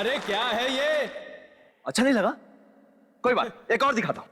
अरे क्या है ये? अच्छा नहीं लगा? कोई बात, एक और दिखाता हूं।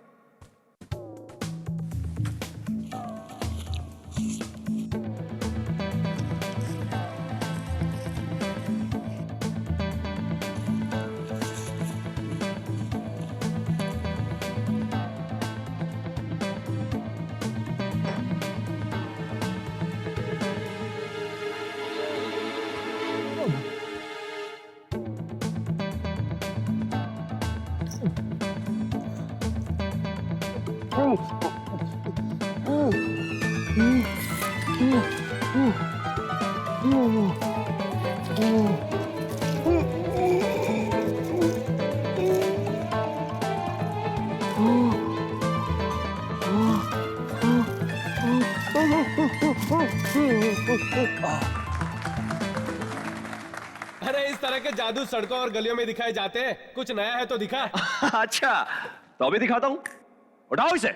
अरे इस तरह के जादू सड़कों और गलियों में दिखाए जाते हैं, कुछ नया है तो दिखा। अच्छा, तो अभी दिखाता हूं। उठाओ इसे।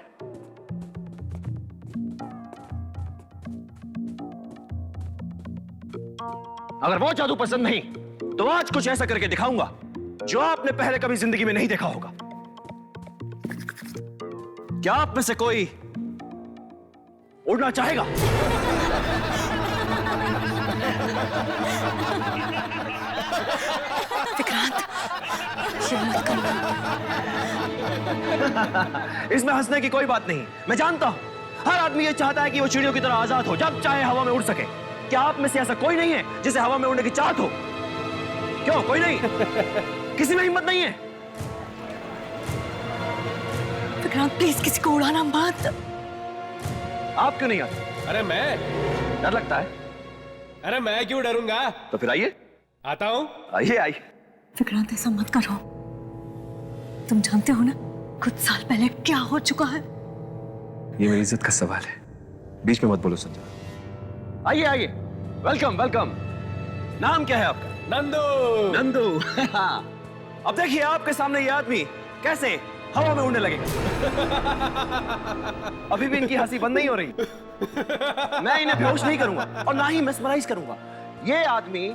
अगर वो जादू पसंद नहीं तो आज कुछ ऐसा करके दिखाऊंगा जो आपने पहले कभी जिंदगी में नहीं देखा होगा। क्या आप में से कोई उड़ना चाहेगा? विक्रांत, ये मत करो। इसमें हंसने की कोई बात नहीं। मैं जानता हूं हर आदमी ये चाहता है कि वो चिड़ियों की तरह आजाद हो, जब चाहे हवा में उड़ सके। क्या आप में से ऐसा कोई नहीं है जिसे हवा में उड़ने की चाहत हो? क्यों, कोई नहीं? किसी में हिम्मत नहीं है? विक्रांत प्लीज किसी को उड़ाना मत। आप क्यों नहीं आते? अरे मैं? डर लगता है? अरे मैं क्यों डरूंगा? तो फिर आइए। आता हूं। आइए आइए। विक्रांत ऐसा मत करो। तुम जानते हो ना कुछ साल पहले क्या हो चुका है। ये मेरी इज्जत का सवाल है, बीच में मत बोलो संजना। आइए आइए, वेलकम वेलकम। नाम क्या है आपका? नंदू। नंदू। अब देखिए आपके सामने ये आदमी कैसे हवा में उड़ने लगेगा। अभी भी इनकी हंसी बंद नहीं हो रही। मैं इन्हें बेहोश नहीं करूंगा और ना ही मेस्मराइज करूंगा। ये आदमी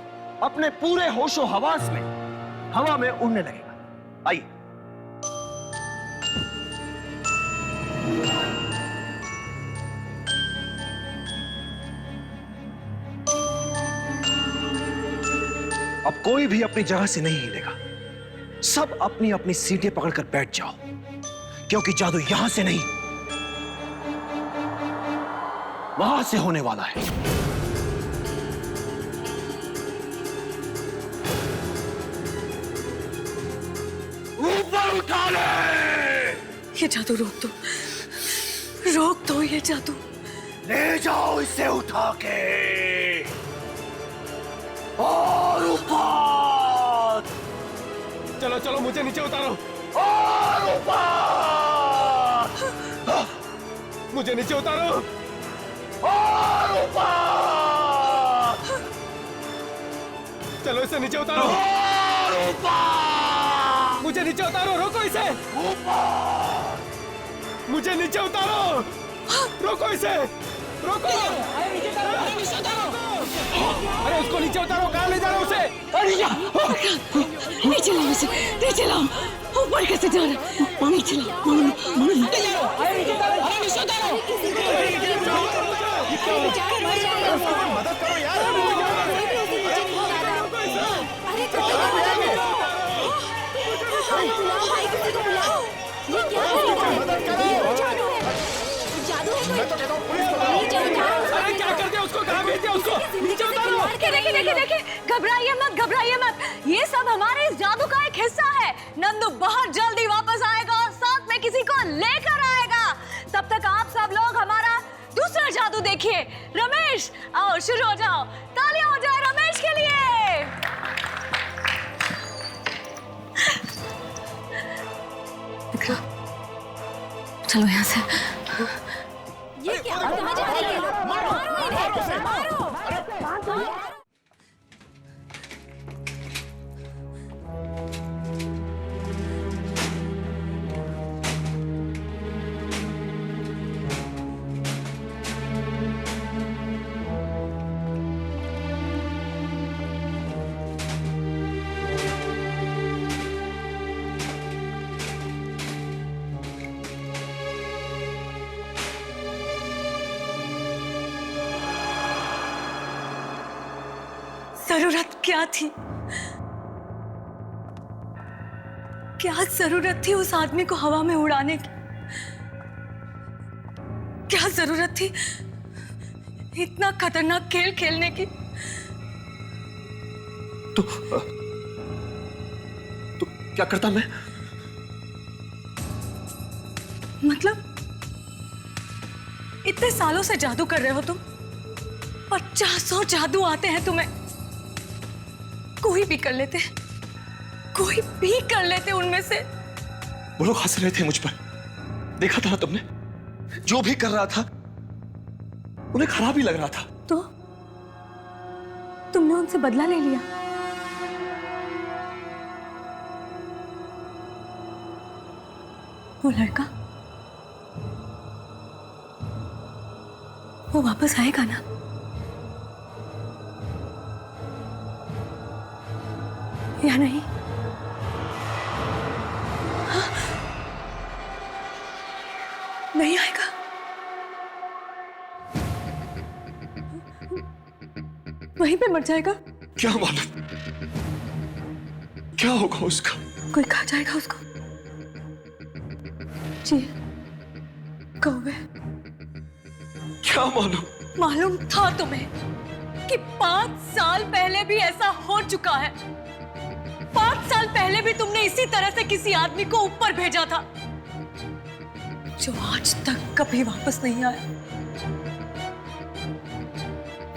अपने पूरे होशो हवास में हवा में उड़ने लगेगा। आइए। अब कोई भी अपनी जगह से नहीं हिलेगा। सब अपनी अपनी सीटें पकड़कर बैठ जाओ, क्योंकि जादू यहां से नहीं वहां से होने वाला है। ऊपर उठा ले। ये जादू रोक दो, रोक दो ये जादू। ले जाओ इसे उठा के और ऊपर। चलो चलो मुझे नीचे उतारो। और ऊपर। मुझे नीचे उतारो। और ऊपर। चलो इसे नीचे उतारो। और ऊपर। मुझे नीचे उतारो, रोको इसे। ऊपर। मुझे नीचे उतारो, रोको इसे, रोको। अरे उसको नीचे उतारो, कहाँ ले जा रहे हो उसे? नीचे लाओ उसे, नीचे लाओ। ऊपर कैसे जा रहा है? नीचे लाओ, मदद करो यार। ये क्या मैं तो कहता हूँ पुलिस को बुलाओ। अरे क्या कर दिया उसको, कहाँ भेज दिया उसको? नीचे उतारो। देखिए, घबराइए मत। ये सब हमारे इस जादू का एक हिस्सा है। नंदू बहुत जल्दी वापस आएगा और साथ में किसी को लेकर आएगा। तब तक आप सब लोग हमारा दूसरा जादू देखिए। रमेश, आओ शुरू हो जाओ। तालियां हो जाए रमेश के लिए। चलो यहाँ से। ये क्या? कहाँ जा रही है? मारो इन्हें, मारो। जरूरत क्या थी? क्या जरूरत थी उस आदमी को हवा में उड़ाने की? क्या जरूरत थी इतना खतरनाक खेल खेलने की? तो क्या करता मैं? मतलब इतने सालों से जादू कर रहे हो तुम, 50 जादू आते हैं तुम्हें, कोई भी कर लेते, कोई भी कर लेते उनमें से। वो लोग हंस रहे थे मुझ पर, देखा था ना तुमने? जो भी कर रहा था उन्हें खराब ही लग रहा था। तो तुमने उनसे बदला ले लिया? वो लड़का, वो वापस आएगा ना? या नहीं? हाँ? नहीं आएगा? वहीं पे मर जाएगा? क्या मालूम क्या होगा उसका? कोई खा जाएगा उसको? जी, कौवे। क्या मालूम? मालूम था तुम्हें कि 5 साल पहले भी ऐसा हो चुका है। 5 साल पहले भी तुमने इसी तरह से किसी आदमी को ऊपर भेजा था, जो आज तक कभी वापस नहीं आया।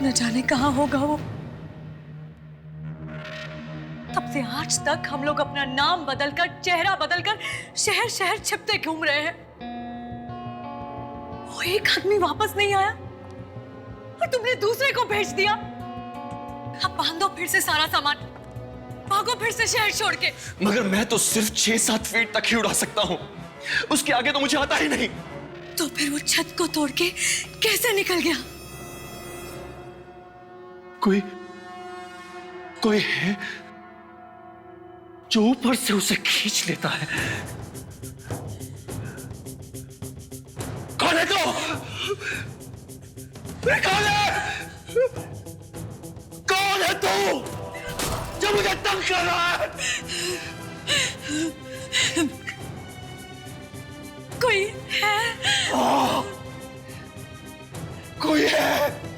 न जाने कहां होगा वो। तब से आज तक हम लोग अपना नाम बदलकर, चेहरा बदलकर शहर शहर छिपते घूम रहे हैं। वो एक आदमी वापस नहीं आया और तुमने दूसरे को भेज दिया। अब बांधो फिर से सारा सामान, भागो फिर से शहर छोड़ के। मगर मैं तो सिर्फ 6-7 फीट तक ही उड़ा सकता हूँ, उसके आगे तो मुझे आता ही नहीं। तो फिर वो छत को तोड़ के कैसे निकल गया? कोई है जो ऊपर से उसे खींच लेता है। कौन है तू? कौन है? कौन है तू जो मुझे तंग कर रहा है? कोई है? कोई है?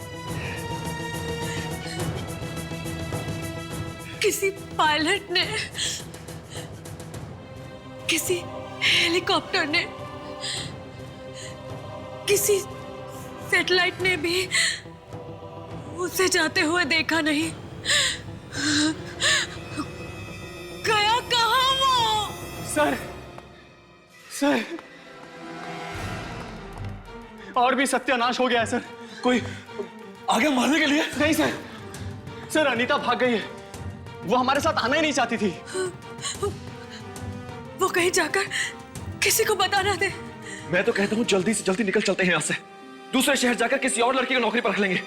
किसी पायलट ने, किसी हेलीकॉप्टर ने, किसी सैटेलाइट ने भी उसे जाते हुए देखा नहीं। गया कहाँ वो? सर, और भी सत्यानाश हो गया है सर। कोई आगे मारने के लिए? नहीं सर, अनीता भाग गई है। वो हमारे साथ आना ही नहीं चाहती थी। वो कहीं जाकर किसी को बता ना दे। मैं तो कहता हूँ जल्दी से जल्दी निकल चलते हैं यहाँ से। दूसरे शहर जाकर किसी और लड़की को नौकरी पर रख लेंगे।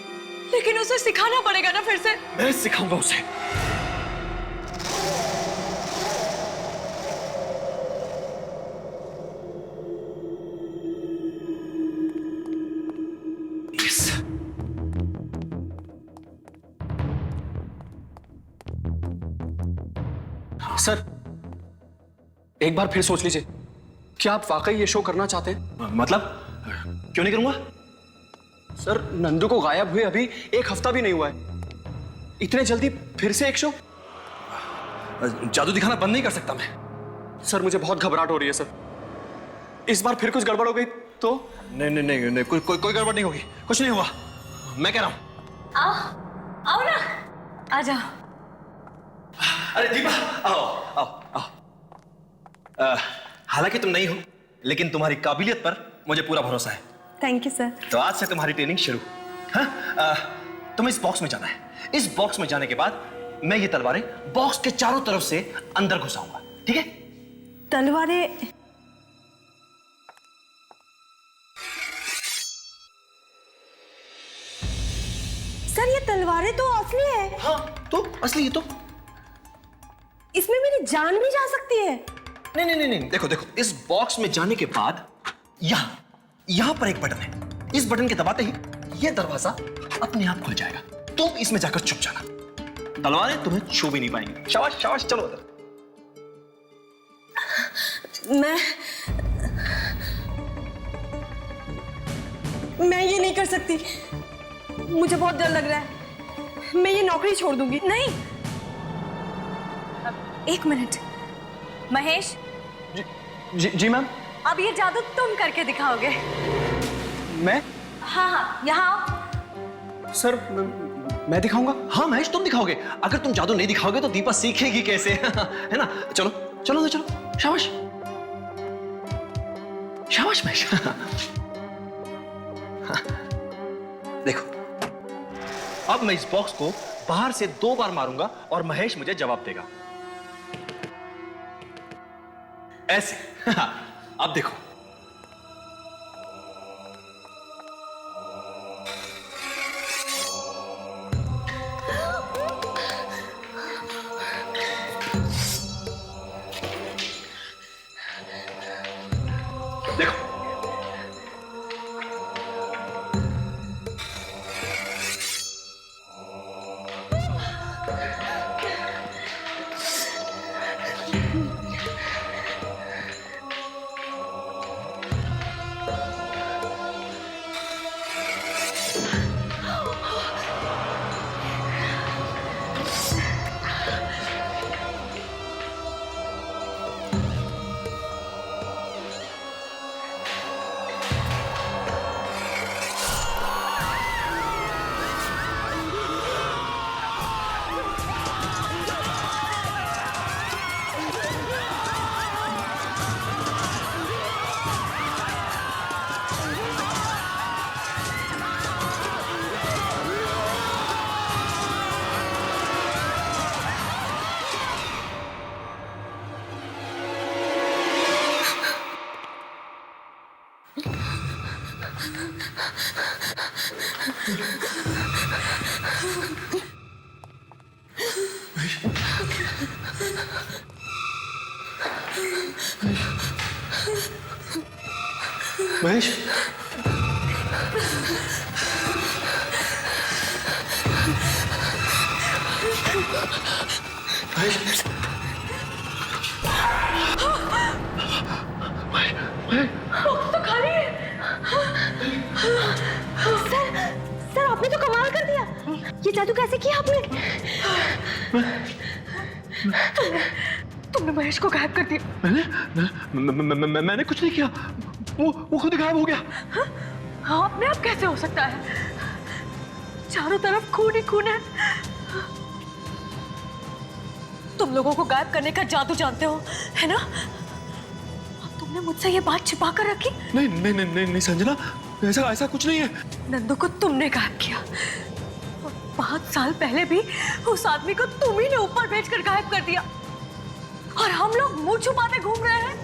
लेकिन उसे सिखाना पड़ेगा ना फिर से। मैं सिखाऊंगा उसे। सर, एक बार फिर सोच लीजिए, क्या आप वाकई ये शो करना चाहते हैं? मतलब क्यों नहीं करूंगा? सर, नंदू को गायब हुए अभी 1 हफ्ता भी नहीं हुआ है, इतने जल्दी फिर से एक शो? जादू दिखाना बंद नहीं कर सकता मैं। सर, मुझे बहुत घबराहट हो रही है सर। इस बार फिर कुछ गड़बड़ हो गई तो? नहीं, कोई गड़बड़ नहीं होगी, कुछ नहीं हुआ, मैं कह रहा हूं। आओ ना, आ जाओ। अरे दीपा, आओ। हालांकि तुम नहीं हो, लेकिन तुम्हारी काबिलियत पर मुझे पूरा भरोसा है। Thank you sir. तो आज से तुम्हारी ट्रेनिंग शुरू। हाँ, तुम्हें इस बॉक्स में जाना है। इस बॉक्स में जाने के बाद मैं ये तलवारें बॉक्स के चारों तरफ से अंदर घुसाऊंगा, ठीक है? तलवारें? सर, ये तलवारें तो असली है। हाँ, तो असली है तो। इसमें मेरी जान भी जा सकती है। नहीं, देखो, इस बॉक्स में जाने के बाद यहां पर एक बटन है। इस बटन के दबाते ही यह दरवाजा अपने आप खुल जाएगा। तुम इसमें जाकर छुप जाना। तलवारें तुम्हें छू भी नहीं पाएंगी। शाबाश शाबाश, चलो उधर। मैं ये नहीं कर सकती, मुझे बहुत डर लग रहा है। मैं ये नौकरी छोड़ दूंगी। नहीं, एक मिनट महेश, जी मैम। अब ये जादू तुम करके दिखाओगे। मैं? हाँ हाँ, यहाँ आओ। सर मैं दिखाऊंगा? हाँ महेश, तुम दिखाओगे। अगर तुम जादू नहीं दिखाओगे तो दीपा सीखेगी कैसे? है ना? चलो चलो ना, चलो। शाबाश शाबाश महेश। देखो, अब मैं इस बॉक्स को बाहर से 2 बार मारूंगा और महेश मुझे जवाब देगा ऐसे। अब देखो, देखो महेश, महेश, तो खाली है। सर आपने तो कमाल कर दिया। ये जादू कैसे किया आपने? तुमने महेश को गायब कर दिया। मैंने कुछ नहीं किया। वो खुद गायब हो गया। हाँ, अपने आप कैसे हो सकता है? चारों तरफ खून ही खून है। तुम लोगों को गायब करने का जादू जानते हो, है ना? अब तुमने मुझसे ये बात छिपा कर रखी? नहीं नहीं नहीं नहीं, नहीं संजना, ऐसा कुछ नहीं है। नंदू को तुमने गायब किया और 5 साल पहले भी उस आदमी को तुम ही ने ऊपर भेजकर गायब कर दिया, और हम लोग मुंह छुपाते घूम रहे हैं।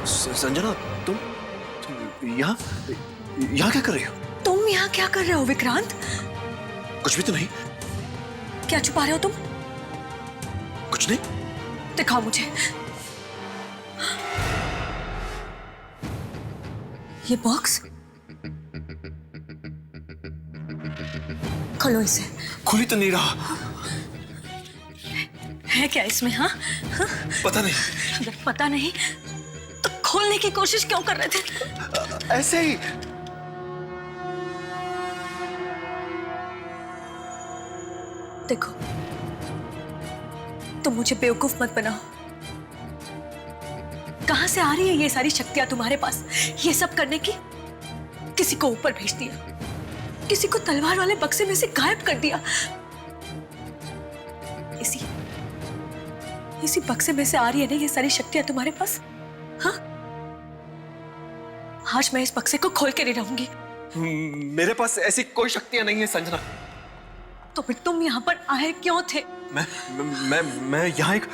संजना, तुम यहाँ क्या कर रही हो? तुम यहाँ क्या कर रहे हो विक्रांत? कुछ भी तो नहीं। क्या छुपा रहे हो तुम? कुछ नहीं। दिखाओ मुझे। ये बॉक्स खोलो इसे। खुली तो नहीं रहा। है क्या इसमें? हाँ हाँ? पता नहीं। अगर पता नहीं तो खोलने की कोशिश क्यों कर रहे थे? ऐसे ही। देखो, तुम मुझे बेवकूफ मत बनाओ। कहां से आ रही है ये सारी शक्तियां तुम्हारे पास ये सब करने की? किसी को ऊपर भेज दिया, किसी को तलवार वाले बक्से में से गायब कर दिया। इसी बक्से में से आ रही है ना ये सारी शक्तियां तुम्हारे पास? हाँ, आज मैं इस बक्से को खोल के नहीं रहूंगी। मेरे पास ऐसी कोई शक्तियां नहीं है संजना। तो फिर तुम यहाँ पर आए क्यों थे? मैं यहाँ एक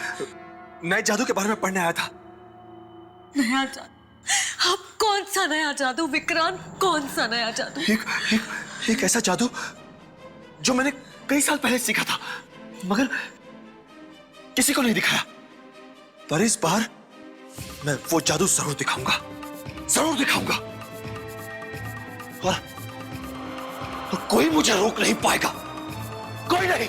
नए जादू के बारे में पढ़ने आया था। नया जादू? अब कौन सा नया जादू विक्रांत? कौन सा नया जादू? एक ऐसा जादू जो मैंने कई साल पहले सीखा था, मगर किसी को नहीं दिखाया। पर इस बार मैं वो जादू जरूर दिखाऊंगा, जरूर दिखाऊंगा। और कोई मुझे रोक नहीं पाएगा, कोई नहीं।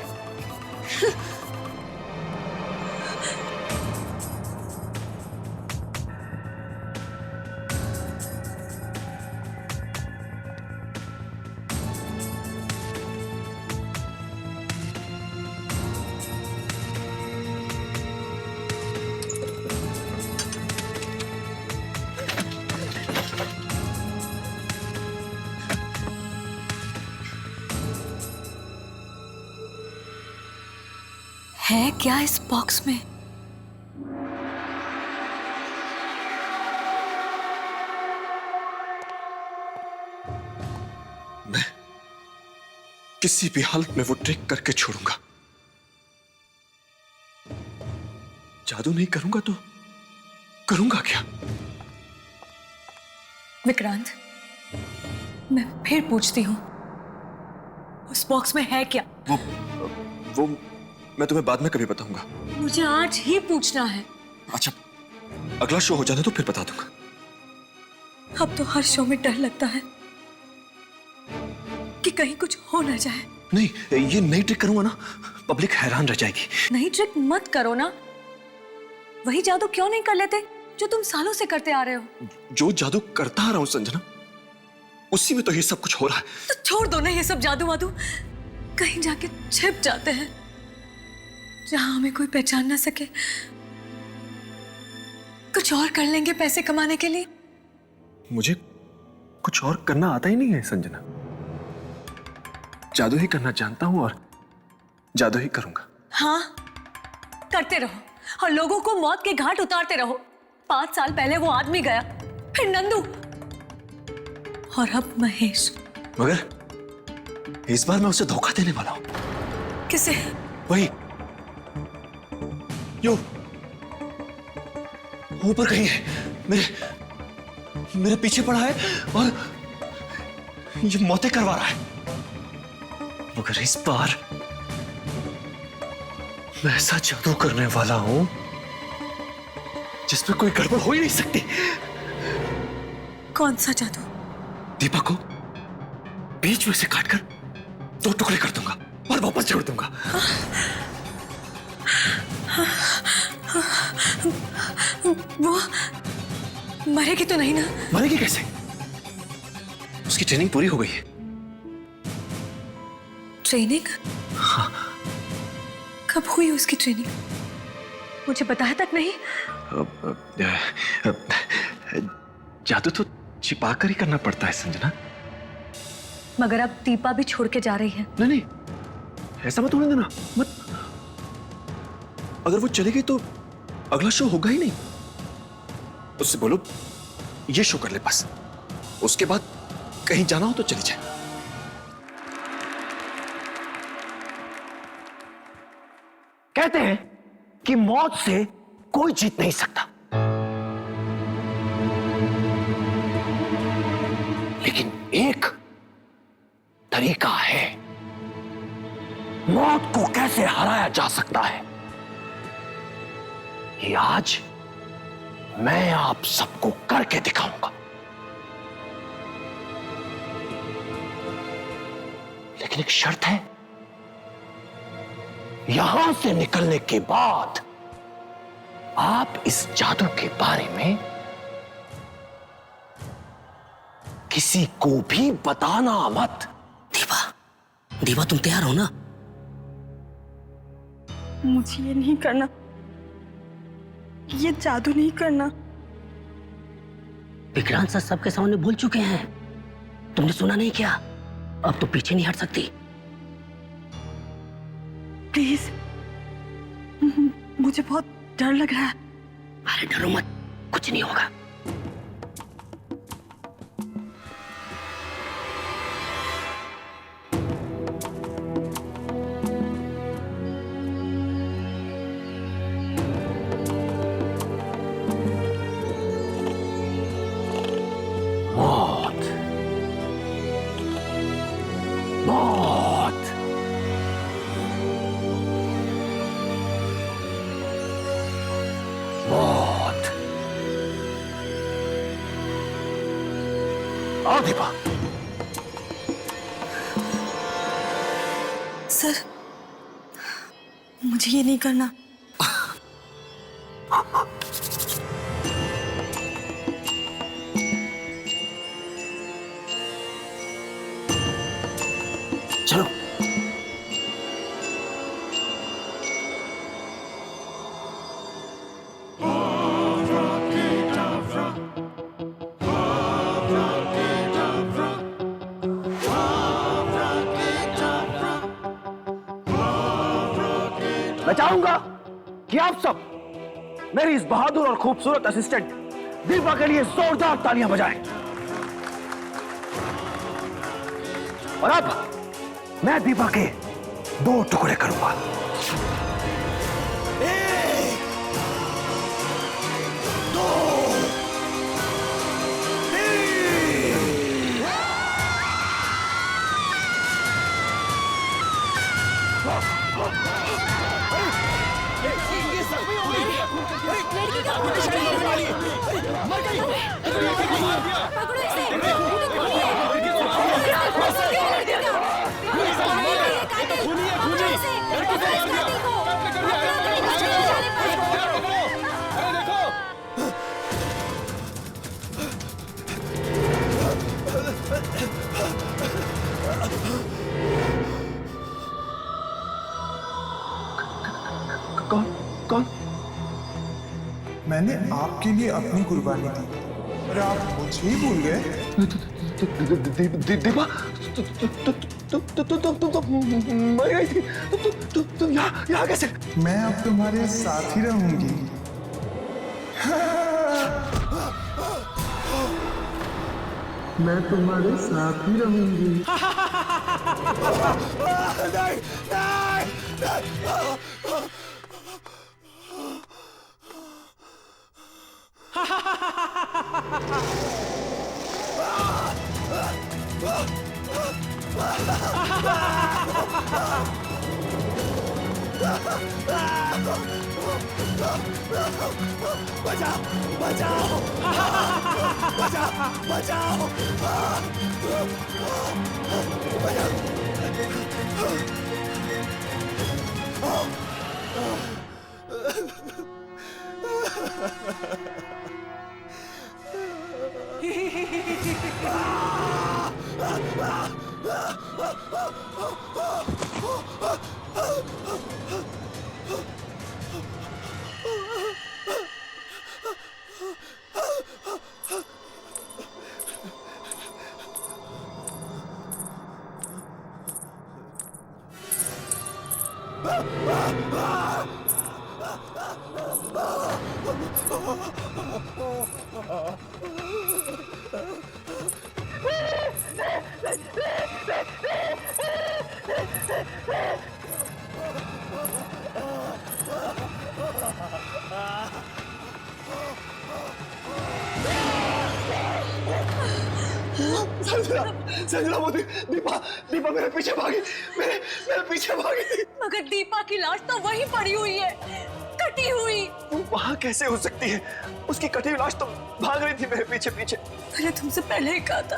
है क्या इस बॉक्स में? मैं किसी भी हालत में वो ट्रिक करके छोड़ूंगा। जादू नहीं करूंगा तो करूंगा क्या? विक्रांत, मैं फिर पूछती हूँ, उस बॉक्स में है क्या? वो मैं तुम्हें बाद में कभी बताऊंगा। मुझे आज ही पूछना है। अच्छा, अगला शो हो जाने तो फिर बता दूंगा। अब तो हर शो में डर लगता है कि कहीं कुछ हो ना जाए। नहीं, ये नई ट्रिक करूंगा ना, पब्लिक हैरान रह जाएगी। नई ट्रिक मत करो ना। वही जादू क्यों नहीं कर लेते जो तुम सालों से करते आ रहे हो? जो जादू करता आ रहा हूं संजना, उसी में तो ये सब कुछ हो रहा है। तो छोड़ दो ना ये सब जादू वादू, कहीं जाके छिप जाते हैं जहां हमें कोई पहचान ना सके। कुछ और कर लेंगे पैसे कमाने के लिए। मुझे कुछ और करना आता ही नहीं है संजना। जादू ही करना जानता हूं और जादू ही करूंगा। हाँ, करते रहो और लोगों को मौत के घाट उतारते रहो। 5 साल पहले वो आदमी गया, फिर नंदू और अब महेश। मगर इस बार मैं उसे धोखा देने वाला हूं। किसे? वही यो ऊपर कहीं है, मेरे पीछे पड़ा है और ये मौतें करवा रहा है। मगर इस बार मैं ऐसा जादू करने वाला हूं जिसमें कोई गड़बड़ हो ही नहीं सकती। कौन सा जादू? दीपा को बीच में से काटकर 2 टुकड़े कर दूंगा और वापस जोड़ दूंगा। वो मरेगी तो नहीं ना? मरेगी कैसे? उसकी ट्रेनिंग पूरी हो गई है। ट्रेनिंग? हाँ। कब हुई उसकी ट्रेनिंग? मुझे बताया तक नहीं। जादू तो छिपा कर ही करना पड़ता है संजना। मगर अब दीपा भी छोड़ के जा रही है। नहीं नहीं, ऐसा मत होने देना, मत। अगर वो चली गई तो अगला शो होगा ही नहीं। उससे बोलो ये शो कर ले बस, उसके बाद कहीं जाना हो तो चली जाए। कहते हैं कि मौत से कोई जीत नहीं सकता, लेकिन एक तरीका है मौत को कैसे हराया जा सकता है, ये आज मैं आप सबको करके दिखाऊंगा। लेकिन एक शर्त है, यहां से निकलने के बाद आप इस जादू के बारे में किसी को भी बताना मत। दीवा तुम तैयार हो ना? मुझे ये नहीं करना, ये जादू नहीं करना। विक्रांत सर सबके सामने बोल चुके हैं, तुमने सुना नहीं क्या? अब तो पीछे नहीं हट सकती। प्लीज, मुझे बहुत डर लग रहा है। अरे डरो मत, कुछ नहीं होगा। मौत, मौत, मौत। आओ दीपा। सर, मुझे ये नहीं करना। चलो। मैं चाहूंगा कि आप सब मेरी इस बहादुर और खूबसूरत असिस्टेंट दीपा के लिए जोरदार तालियां बजाएं। और अब मैं दीपा के 2 टुकड़े करूंगा। लड़की का मुंह दिखाई दे रहा है। मर गई। पकड़ो इसे। कौन कौन? मैंने आपके लिए अपनी कुर्बानी दी और आप मुझे ही भूल गए। दीपा, तुम मर गई थी। तुम यहाँ कैसे? मैं अब तुम्हारे साथ ही रहूंगी। मैं तुम्हारे साथ ही रहूंगी। संजना वो दीपा दीपा मेरे पीछे भागी, मेरे पीछे भागी थी। मगर दीपा की लाश तो वहीं पड़ी हुई है, कटी हुई। वो वहां कैसे हो सकती है? उसकी कटी हुई लाश तो भाग रही थी मेरे पीछे पीछे। मैंने तुमसे पहले ही कहा था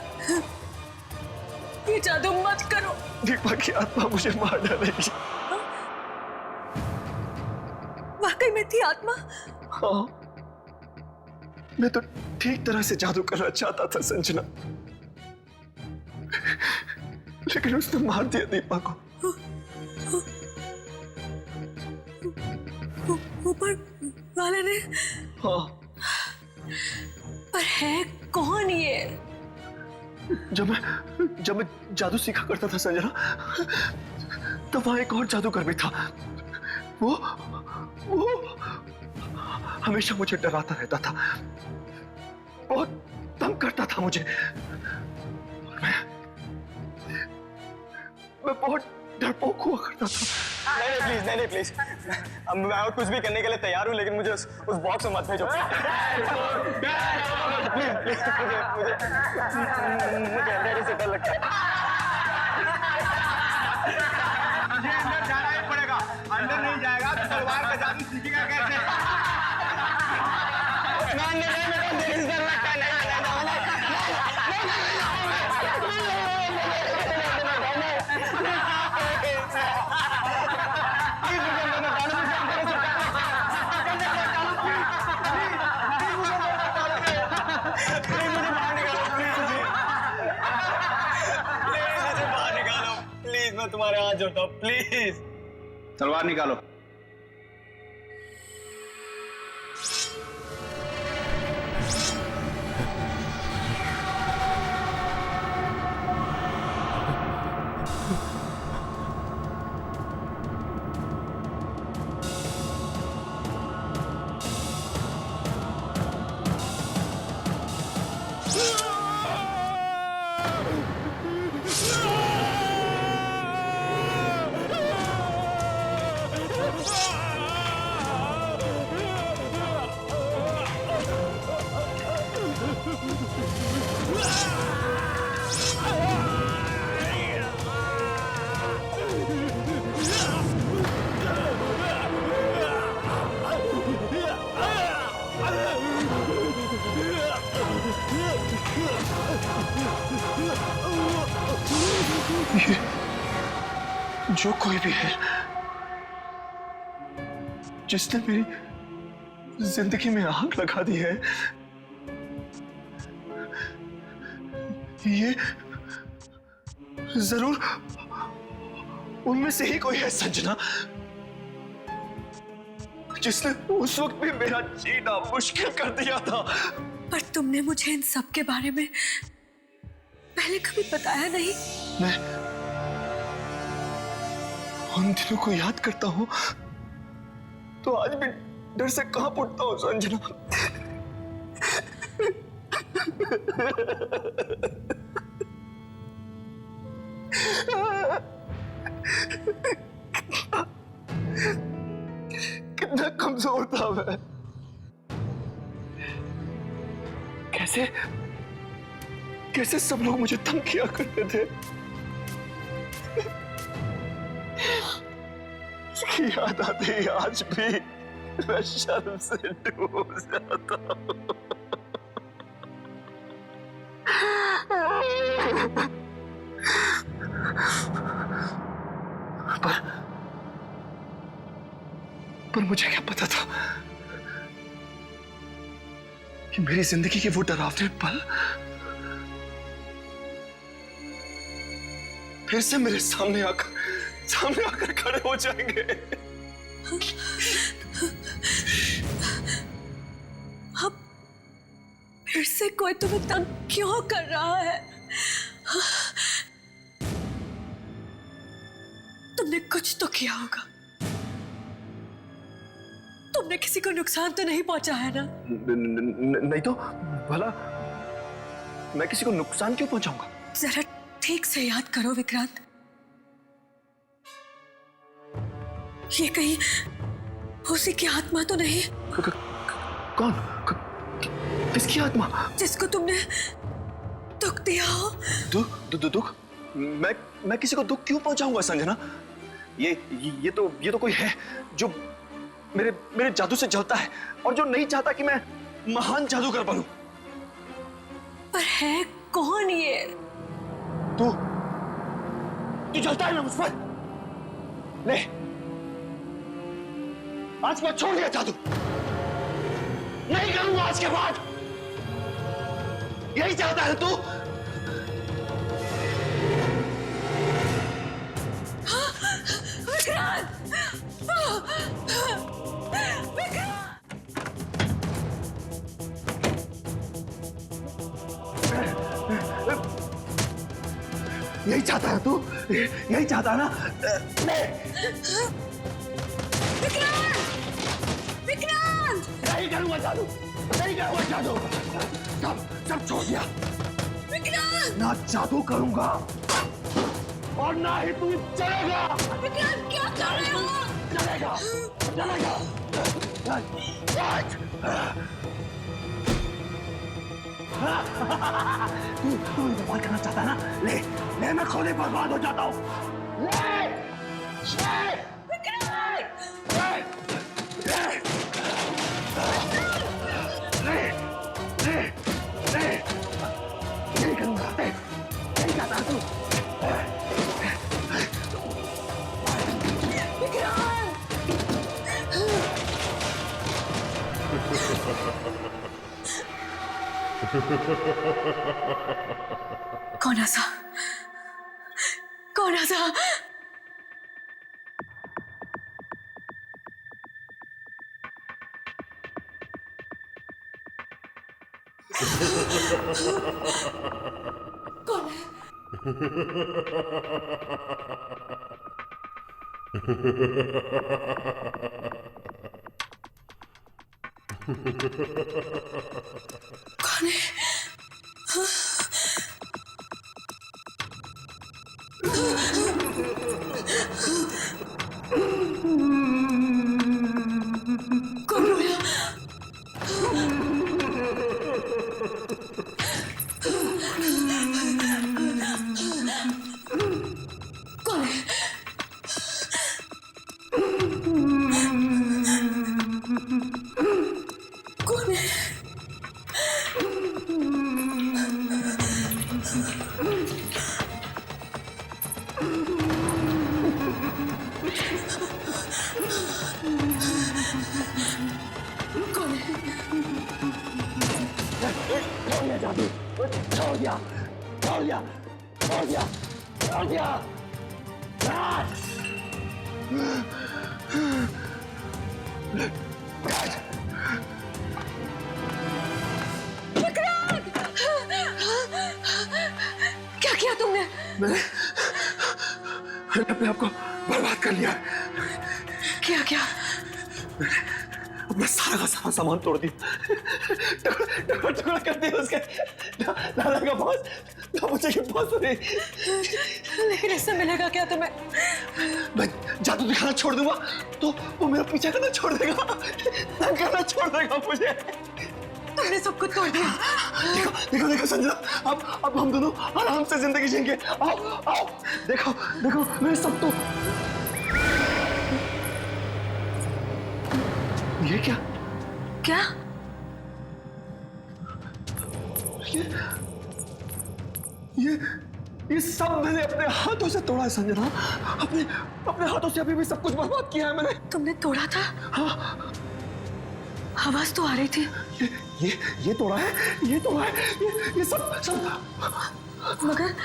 ये जादू मत करो। दीपा की आत्मा मुझे मार डालेगी। वाकई में थी आत्मा? हाँ, मैं तो ठीक तरह से जादू करना चाहता था संजना, लेकिन उसने मार दिया दीपा को। ऊपर वाले ने? हाँ। पर है कौन ये? जब मैं जादू सीखा करता था संजना, तब वहां एक और जादूगर भी था। वो हमेशा मुझे डराता रहता था, बहुत तंग करता था मुझे। मैं बहुत डरपोक हुआ करता था। नहीं प्लीज, अब मैं और कुछ भी करने के लिए तैयार हूँ, लेकिन मुझे उस बॉक्स में मत भेजो। मुझे अंधेरे से डर लगता है। मुझे अंदर जाना ही पड़ेगा, अंदर नहीं जाएगा तो तलवार का जादू सीखेगा कैसे? अंधेरे से डर लगता है। मैं तुम्हारे हाथ जोड़ता हूँ, प्लीज। तलवार निकालो। ये जो कोई भी है जिसने मेरी जिंदगी में आग लगा दी है, ये जरूर उनमें से ही कोई है संजना, जिसने उस वक्त भी मेरा जीना मुश्किल कर दिया था। पर तुमने मुझे इन सब के बारे में पहले कभी बताया नहीं। मैं उन दिनों को याद करता हूं तो आज भी डर से कांप उठता हूं संजना। कितना कमजोर था मैं, कैसे सब लोग मुझे तंग किया करते थे। उसकी याद आती है आज भी मैं शर्म से डूब जाता हूं। पर मुझे क्या पता था कि मेरी जिंदगी के वो डरावने पल फिर से मेरे सामने आकर खड़े हो जाएंगे। अब फिर से कोई तुम्हें तंग क्यों कर रहा है? तुमने कुछ तो किया होगा। तुमने किसी को नुकसान तो नहीं पहुंचा है ना? नहीं तो भला मैं किसी को नुकसान क्यों पहुंचाऊंगा? जरा ठीक से याद करो विक्रांत, ये कहीं उसी की आत्मा तो नहीं? कौन? किसकी आत्मा? जिसको दुख दिया हो। दुख? मैं किसी को दुख क्यों पहुंचाऊंगा संजना? ये तो कोई है जो मेरे जादू से जलता है और जो नहीं चाहता कि मैं महान जादूगर बनूं। पर है कौन ये? तू जलता है ना मुझ पर? ले, आज मैं छोड़ दिया जादू, नहीं करूंगा आज के बाद। यही चाहता है तू? यही चाहता है तू? यही चाहता है ना? विक्रांत! नहीं करूंगा जादू, नहीं करूंगा जादू। सब छोड़ दिया। विक्रांत! ना जादू करूंगा और ना ही तू चलेगा। विक्रांत क्या कर रहे हो? चलेगा। तू बर्बाद करना चाहता है ना? ले मैं खुद ही बर्बाद हो जाता हूँ। नहीं करूँगा, नहीं चाहता तू। कौन सा? कौन है? कौन है? कौन रोया? कौन है? कौन है? जादू छोड़ दिया। क्या किया तुमने? मैंने अपने आप को बर्बाद कर लिया। क्या? अपना सारा का सारा सामान तोड़ दिया, टुकड़ा कर दिया उसके। दादा का बॉस, ना मुझे की बॉस नहीं। लेकिन इससे मिलेगा क्या तुम्हें? मैं जादू दिखाना छोड़ दूंगा तो वो मेरा पीछा करना छोड़ देगा, तंग करना छोड़ देगा मुझे। तुमने सब कुछ तोड़ दिया। देखो संजना, अब हम दोनों आराम से जिंदगी जिएंगे। आओ, देखो मैं सब तो। ये क्या? ये सब मैंने अपने हाथों से तोड़ा है संजना। अपने हाथों से अभी भी सब कुछ बर्बाद किया है मैंने। तुमने तोड़ा था? हाँ। आवाज तो आ रही थी। ये तोड़ा है, ये सब। मगर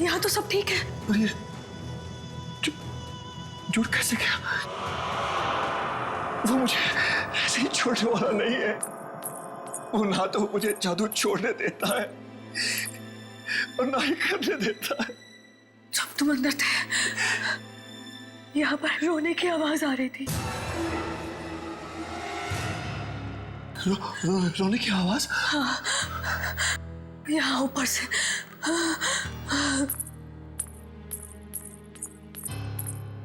यहाँ तो सब ठीक है। और ये जुड़ कैसे गया? वो मुझे ऐसे ही छोड़ने वाला नहीं है। वो ना तो मुझे जादू छोड़ने देता है और ना ही करने देता है। जब तुम अंदर थे, यहाँ पर रोने की आवाज आ रही थी। रोने की आवाज? हाँ, यहाँ ऊपर से।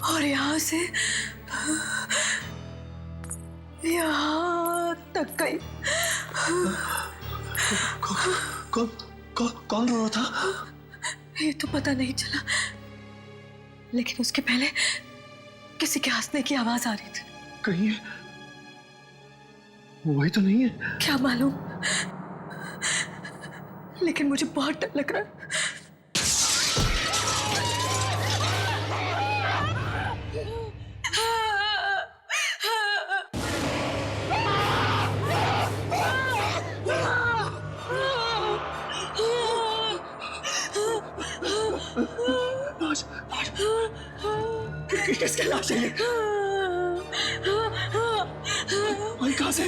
और यहाँ से यहाँ तक गई। कौन रो रहा था? ये तो पता नहीं चला, लेकिन उसके पहले किसी के हंसने की आवाज आ रही थी। कहीं वही तो नहीं है? क्या मालूम, लेकिन मुझे बहुत डर लग रहा है। किसके लाश है ये? भाई कहाँ से?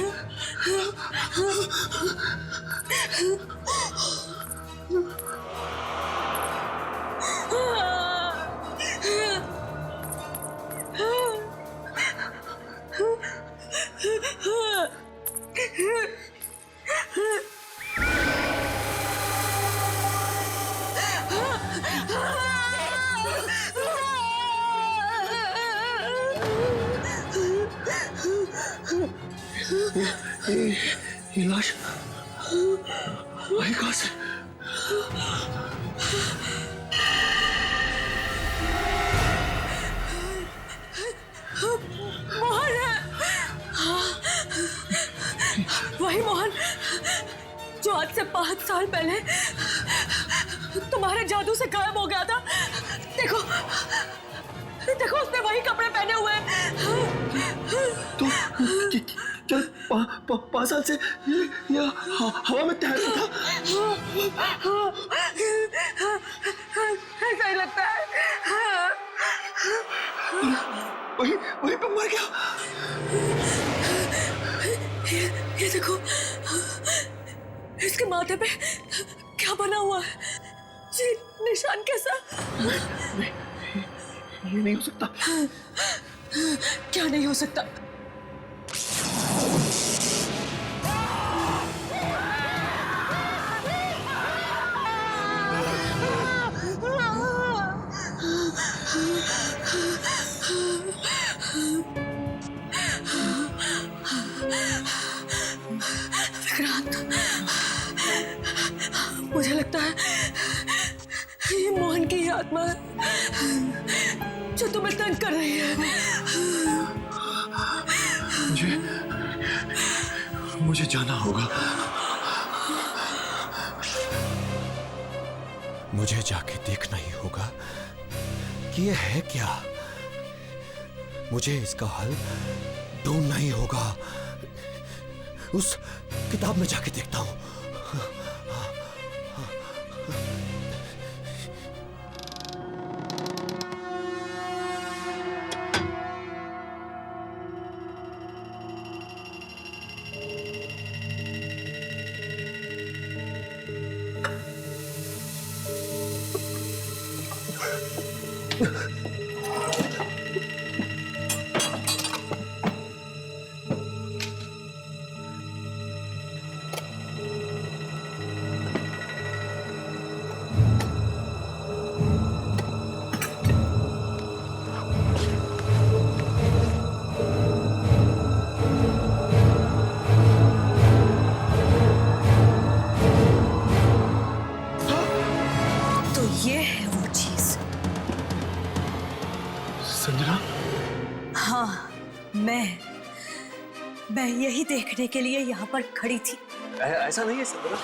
ये लाश भाई कहाँ से? मोहन है। वही मोहन जो आज से 5 साल पहले तुम्हारे जादू से गायब हो गया था। देखो देखो, उसने वही कपड़े पहने हुए हैं। तो क्या 5 साल से ये हवा में तैर रहा था? ऐसा ही लगता है। वही पे मर गया। ये देखो, इसके माथे पे क्या बना हुआ है? ये निशान कैसा? ये नहीं हो सकता। क्या नहीं हो सकता? विक्रांत, मुझे लगता है ये मोहन की आत्मा है जो तुम्हें तंग कर रही है। मुझे जाना होगा। मुझे जाके देखना ही होगा कि ये है क्या। मुझे इसका हल ढूंढना ही होगा। उस किताब में जाके देखता हूं। संजना? हाँ, मैं यही देखने के लिए यहाँ पर खड़ी थी। ऐसा नहीं है संजना,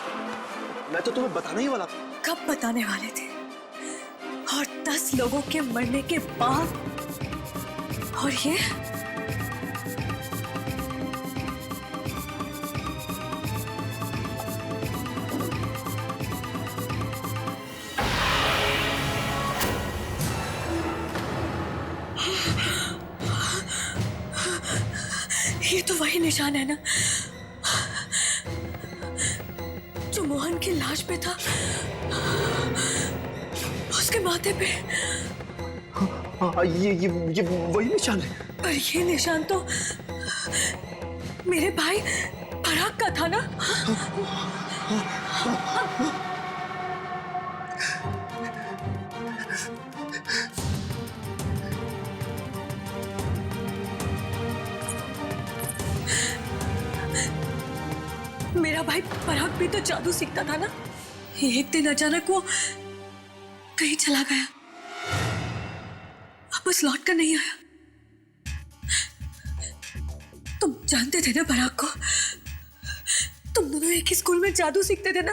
मैं तो तुम्हें बताने ही वाला था। कब बताने वाले थे? और 10 लोगों के मरने के बाद, और ये तो वही निशान है ना जो मोहन की लाश पे था, उसके माथे पे। हाँ, ये वही निशान है। पर ये निशान तो मेरे भाई फराग का था ना? मेरा भाई फराग भी तो जादू सीखता था ना? एक दिन अचानक वो कहीं चला गया, वापस लौट कर नहीं आया। तुम जानते थे ना पराग को? तुम दोनों एक ही स्कूल में जादू सीखते थे ना?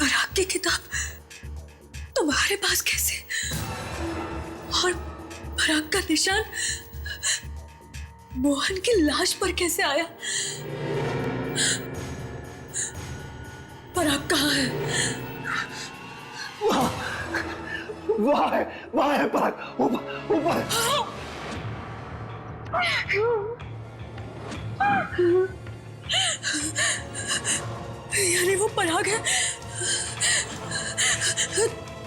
पराग की किताब तुम्हारे पास कैसे? और पराग का निशान मोहन की लाश पर कैसे आया? पराग कहाँ है? वहाँ है पराग, ऊपर। यानी वो पराग है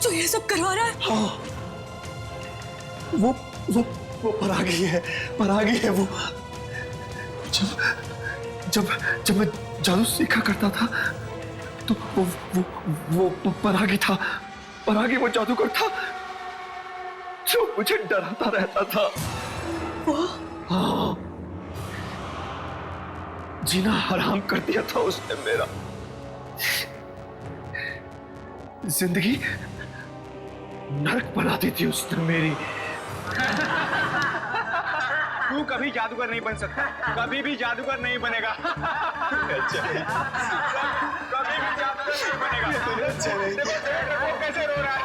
जो ये सब करवा रहा है? हाँ, वो पराग ही है वो। जब मैं जादू सीखा करता था तो वो पराग ही था। पराग ही वो जादूगर था जो मुझे डराता रहता था। हाँ, जीना हराम कर दिया था उसने मेरा। जिंदगी नरक बना दी थी उसने मेरी। तू कभी जादूगर नहीं बन सकता, कभी भी जादूगर नहीं बनेगा। कभी भी जादूगर नहीं बनेगा। वो कैसे रो रहा है?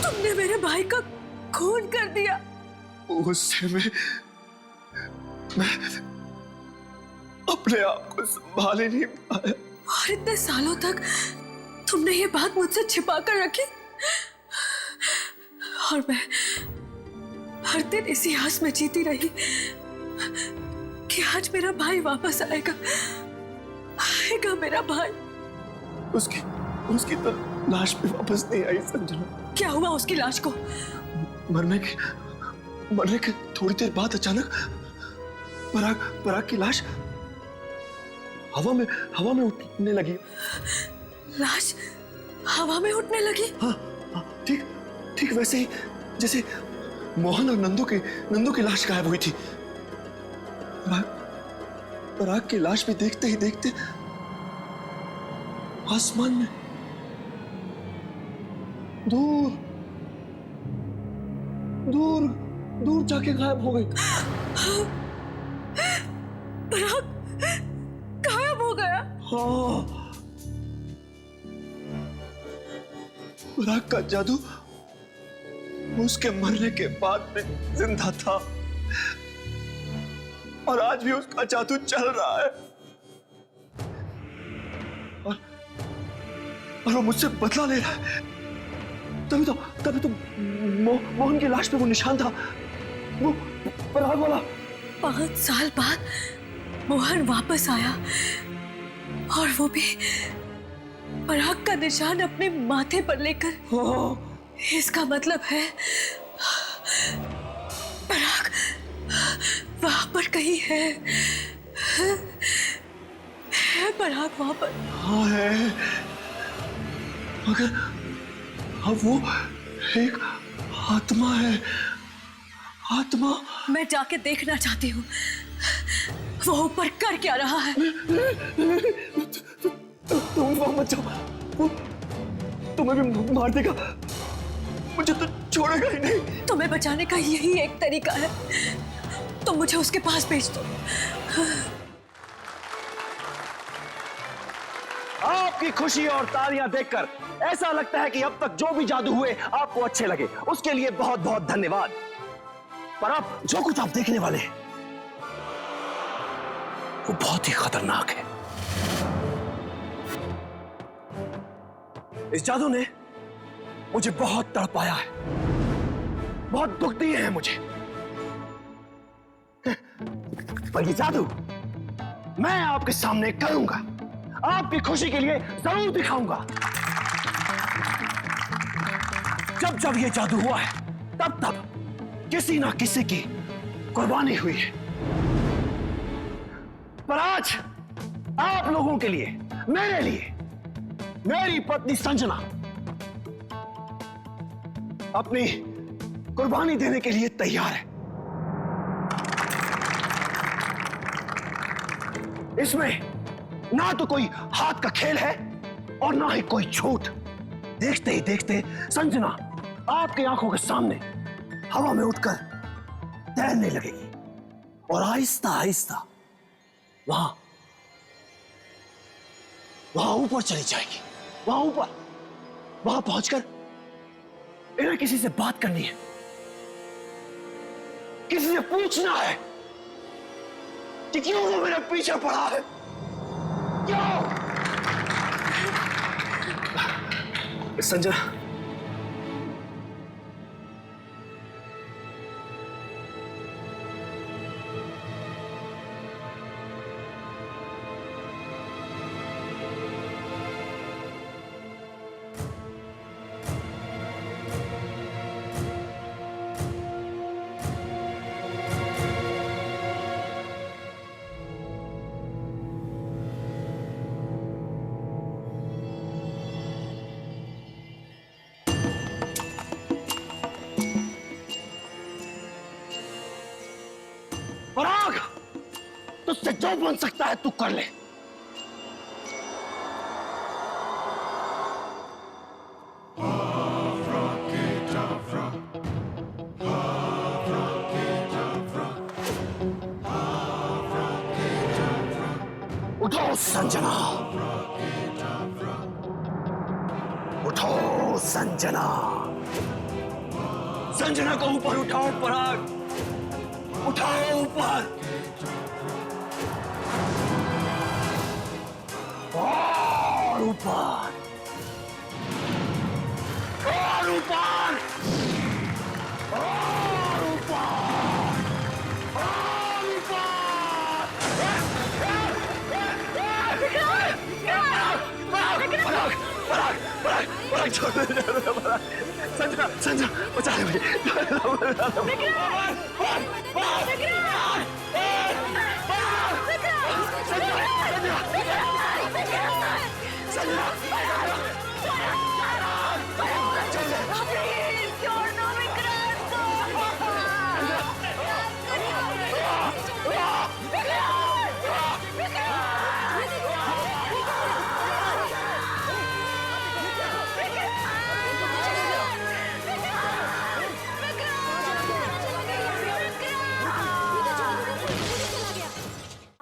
तुमने मेरे भाई का खून कर दिया। उससे मैं अपने आप को संभाल ही नहीं पाया। और इतने सालों तक तुमने ये बात मुझसे छिपा कर रखी, और मैं हर दिन इसी आस में जीती रही कि आज मेरा भाई वापस आएगा मेरा भाई। उसकी तो लाश भी वापस नहीं आई संजना। क्या हुआ उसकी लाश को? मरने के थोड़ी देर बाद अचानक पराग की लाश हवा में उठने लगी। लाश हवा में उठने लगी? हाँ, ठीक वैसे ही जैसे मोहन और नंदू की लाश गायब हुई थी। पराग की लाश भी देखते ही देखते आसमान में दूर जाके गायब हो गई। पराग गायब हो गया? हाँ, पराग का जादू उसके मरने के बाद में जिंदा था, और आज भी उसका जादू चल रहा है। और वो मुझसे बदला ले रहा है। तभी तो मोहन की लाश पे वो निशान था, वो पराग वाला। 5 साल बाद मोहन वापस आया, और वो भी पराग का निशान अपने माथे पर लेकर। इसका मतलब है पराग वहां पर कहीं है पराग वहां पर। हाँ है, मगर अब वो एक आत्मा है। आत्मा। मैं जाके देखना चाहती हूँ वो ऊपर कर क्या रहा है। तुम वहां मत जाओ, वो तुम्हें भी मार देगा, मुझे तो छोड़ेगा ही नहीं। तुम्हें बचाने का यही एक तरीका है, तुम मुझे उसके पास भेज दो। आपकी खुशी और तालियां देखकर ऐसा लगता है कि अब तक जो भी जादू हुए आपको अच्छे लगे, उसके लिए बहुत बहुत धन्यवाद। पर अब जो कुछ आप देखने वाले हैं वो बहुत ही खतरनाक है। इस जादू ने मुझे बहुत तड़पाया है, बहुत दुख दिए हैं मुझे। पर ये जादू मैं आपके सामने करूंगा, आपकी खुशी के लिए जरूर दिखाऊंगा। जब जब ये जादू हुआ है तब तब किसी ना किसी की कुर्बानी हुई है। पर आज आप लोगों के लिए, मेरे लिए, मेरी पत्नी संजना अपनी कुर्बानी देने के लिए तैयार है। इसमें ना तो कोई हाथ का खेल है और ना ही कोई झूठ। देखते ही देखते संजना आपकी आंखों के सामने हवा में उठकर तैरने लगेगी और आहिस्ता आहिस्ता वहां ऊपर चली जाएगी। वहां पहुंचकर इन्हें किसी से बात करनी है, किसी से पूछना है कि क्यों वो मेरे पीछे पड़ा है, क्यों? संजना, पराग, तुझसे जो बन सकता है तू कर ले। उठो संजना, उठो संजना, संजना को ऊपर उठाओ पराग, उठाओ ऊपर, और ऊपर, और ऊपर, और ऊपर, और ऊपर। पराग छोड़ दे, संजना, संजना बचा ले मुझे।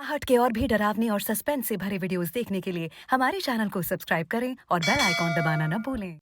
हट के और भी डरावनी और सस्पेंस से भरे वीडियोस देखने के लिए हमारे चैनल को सब्सक्राइब करें और बेल आइकॉन दबाना न भूलें।